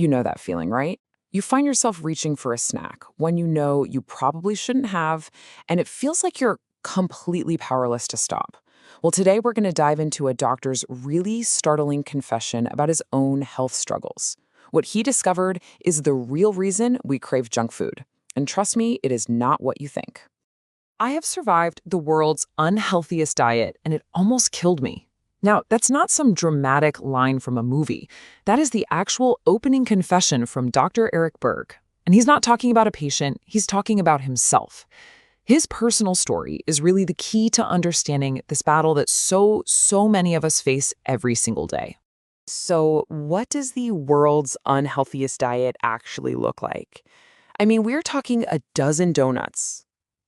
You know that feeling, right? You find yourself reaching for a snack, one you know you probably shouldn't have, and it feels like you're completely powerless to stop. Well, today we're going to dive into a doctor's really startling confession about his own health struggles. What he discovered is the real reason we crave junk food. And trust me, it is not what you think. I have survived the world's unhealthiest diet, and it almost killed me. Now, that's not some dramatic line from a movie. That is the actual opening confession from Dr. Eric Berg. And he's not talking about a patient, he's talking about himself. His personal story is really the key to understanding this battle that so many of us face every single day. So, what does the world's unhealthiest diet actually look like? I mean, we're talking a dozen donuts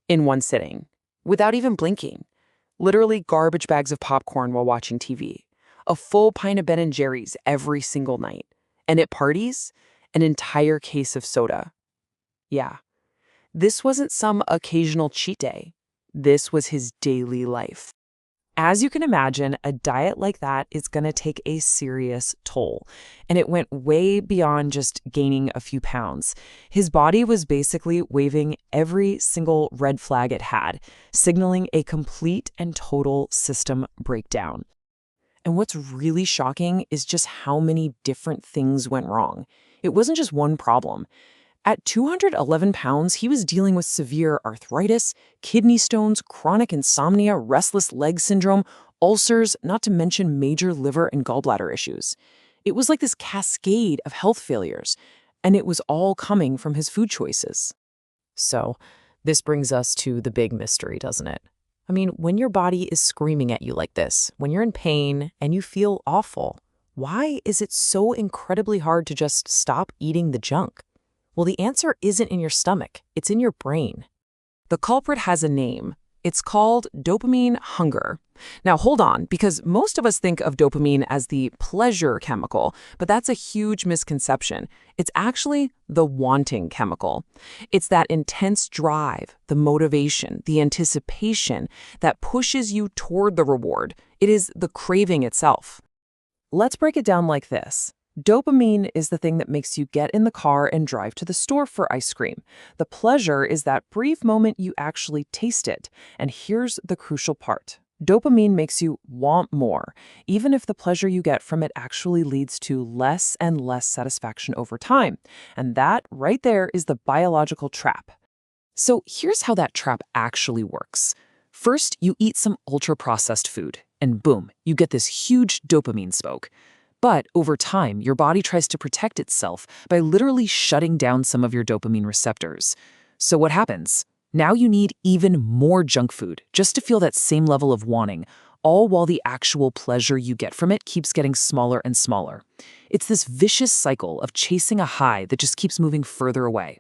in one sitting, without even blinking. Literally garbage bags of popcorn while watching TV. A full pint of Ben & Jerry's every single night. And at parties, an entire case of soda. Yeah, this wasn't some occasional cheat day. This was his daily life. As you can imagine, a diet like that is going to take a serious toll. And it went way beyond just gaining a few pounds. His body was basically waving every single red flag it had, signaling a complete and total system breakdown. And what's really shocking is just how many different things went wrong. It wasn't just one problem. At 211 pounds, he was dealing with severe arthritis, kidney stones, chronic insomnia, restless leg syndrome, ulcers, not to mention major liver and gallbladder issues. It was like this cascade of health failures, and it was all coming from his food choices. So, this brings us to the big mystery, doesn't it? I mean, when your body is screaming at you like this, when you're in pain and you feel awful, why is it so incredibly hard to just stop eating the junk? Well, the answer isn't in your stomach, it's in your brain. The culprit has a name. It's called dopamine hunger. Now, hold on, because most of us think of dopamine as the pleasure chemical, but that's a huge misconception. It's actually the wanting chemical. It's that intense drive, the motivation, the anticipation that pushes you toward the reward. It is the craving itself. Let's break it down like this. Dopamine is the thing that makes you get in the car and drive to the store for ice cream. The pleasure is that brief moment you actually taste it. And here's the crucial part. Dopamine makes you want more, even if the pleasure you get from it actually leads to less and less satisfaction over time. And that right there is the biological trap. So here's how that trap actually works. First, you eat some ultra-processed food, and boom, you get this huge dopamine spoke. But over time, your body tries to protect itself by literally shutting down some of your dopamine receptors. So what happens? Now you need even more junk food just to feel that same level of wanting, all while the actual pleasure you get from it keeps getting smaller and smaller. It's this vicious cycle of chasing a high that just keeps moving further away.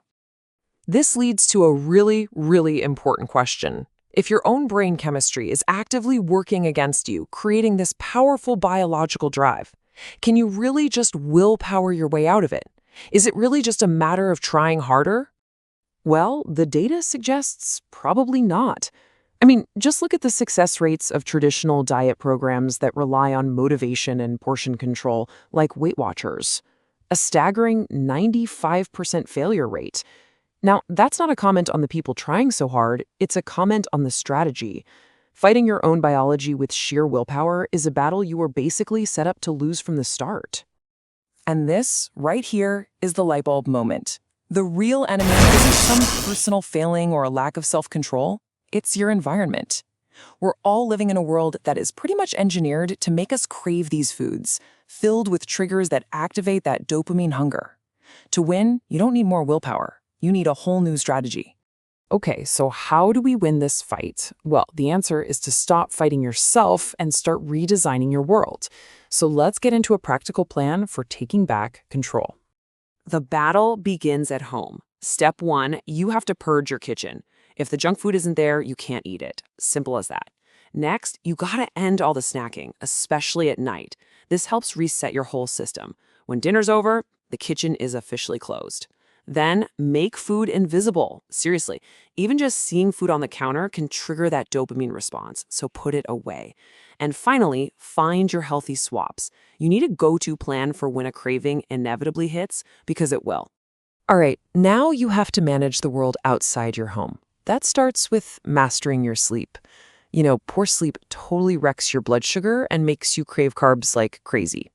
This leads to a really important question. If your own brain chemistry is actively working against you, creating this powerful biological drive, can you really just willpower your way out of it? Is it really just a matter of trying harder? Well, the data suggests probably not. I mean, just look at the success rates of traditional diet programs that rely on motivation and portion control, like Weight Watchers. A staggering 95% failure rate. Now, that's not a comment on the people trying so hard, it's a comment on the strategy. Fighting your own biology with sheer willpower is a battle you were basically set up to lose from the start. And this, right here, is the light bulb moment. The real enemy isn't some personal failing or a lack of self-control. It's your environment. We're all living in a world that is pretty much engineered to make us crave these foods, filled with triggers that activate that dopamine hunger. To win, you don't need more willpower. You need a whole new strategy. Okay, so how do we win this fight? Well, the answer is to stop fighting yourself and start redesigning your world. So let's get into a practical plan for taking back control. The battle begins at home. Step 1, you have to purge your kitchen. If the junk food isn't there, you can't eat it. Simple as that. Next, you gotta end all the snacking, especially at night. This helps reset your whole system. When dinner's over, the kitchen is officially closed. Then make food invisible. Seriously, even just seeing food on the counter can trigger that dopamine response, so put it away. And finally, find your healthy swaps. You need a go-to plan for when a craving inevitably hits, because it will. All right, now you have to manage the world outside your home. That starts with mastering your sleep. Poor sleep totally wrecks your blood sugar and makes you crave carbs like crazy.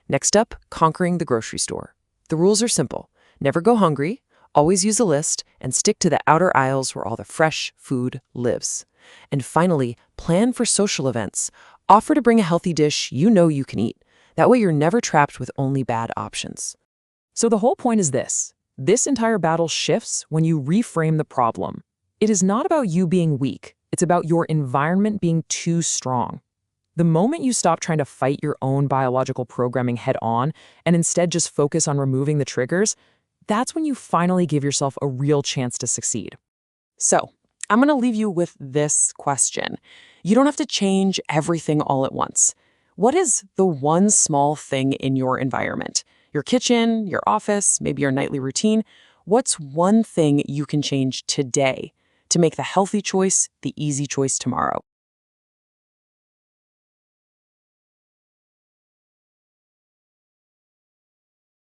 Next up, conquering the grocery store. The rules are simple. Never go hungry, always use a list, and stick to the outer aisles where all the fresh food lives. And finally, plan for social events. Offer to bring a healthy dish you know you can eat. That way you're never trapped with only bad options. So the whole point is this. This entire battle shifts when you reframe the problem. It is not about you being weak. It's about your environment being too strong. The moment you stop trying to fight your own biological programming head on and instead just focus on removing the triggers, that's when you finally give yourself a real chance to succeed. So, I'm going to leave you with this question. You don't have to change everything all at once. What is the one small thing in your environment? Your kitchen, your office, maybe your nightly routine? What's one thing you can change today to make the healthy choice the easy choice tomorrow?